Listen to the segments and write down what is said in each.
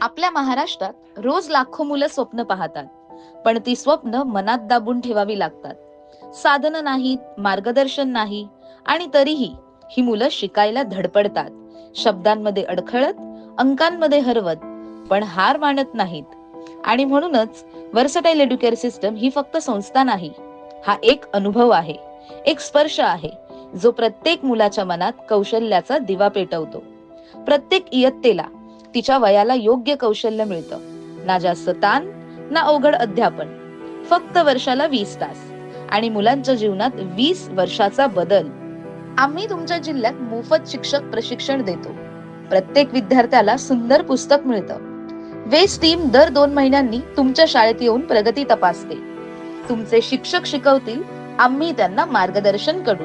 आपल्या महाराष्ट्रात रोज लाखो मुलं स्वप्न पाहतात, पण ती स्वप्न मनात दाबून ठेवावी लागतात. साधनं नाहीत, मार्गदर्शन नाही, आणि तरीही ही मुलं शिकायला धडपडतात. शब्दांमध्ये अडखळत, अंकांमध्ये हरवत, पण हार मानत नाहीत. आणि म्हणूनच वर्सटाईल एड्युकेअर सिस्टम ही फक्त संस्था नाही, हा एक अनुभव आहे, एक स्पर्श आहे, जो प्रत्येक मुलाच्या मनात कौशल्याचा दिवा पेटवतो. प्रत्येक इयत्तेला तिच्या वयाला योग्य कौशल्य मिळतं. ना जास्त ताण, ना अवघड अध्यापन. फक्त वर्षाला 20 तास आणि मुलांच्या जीवनात 20 वर्षाचा बदल. आम्ही तुमच्या जिल्ह्यात मोफत शिक्षक प्रशिक्षण देतो. प्रत्येक विद्यार्थ्याला सुंदर पुस्तक मिळतं. वेस्ट टीम दर 2 महिन्यांनी तुमच्या शाळेत येऊन प्रगती तपासते. तुमचे शिक्षक शिकवतील, आम्ही त्यांना मार्गदर्शन करू.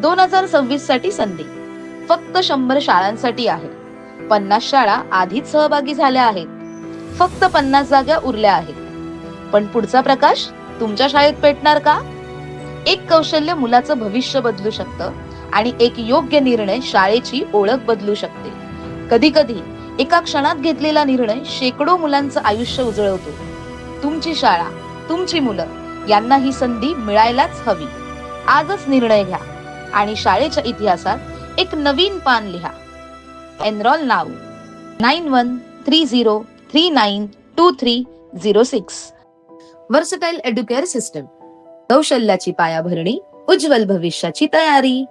2026 साठी संधी फक्त 100 शाळांसाठी आहे. 50 शाळा आधीच सहभागी झाल्या आहेत. फक्त 50 जागा उरल्या आहेत. पण पुढचा प्रकाश तुमच्या शाळेत पेटणार का? एक कौशल्य मुलाचं भविष्य बदलू शकतं आणि एक योग्य निर्णय शाळेची ओळख बदलू शकते. कधी कधी एका क्षणात घेतलेला निर्णय शेकडो मुलांचं आयुष्य उजळवतो. तुमची शाळा, तुमची मुलं यांना ही संधी मिळायलाच हवी. आजच निर्णय घ्या आणि शाळेच्या इतिहासात एक नवीन पान लिहा. Enrol now 9130392306. वर्सटाईल एड्युकेअर सिस्टम, कौशल्याची पायाभरणी, उज्ज्वल भविष्याची तयारी.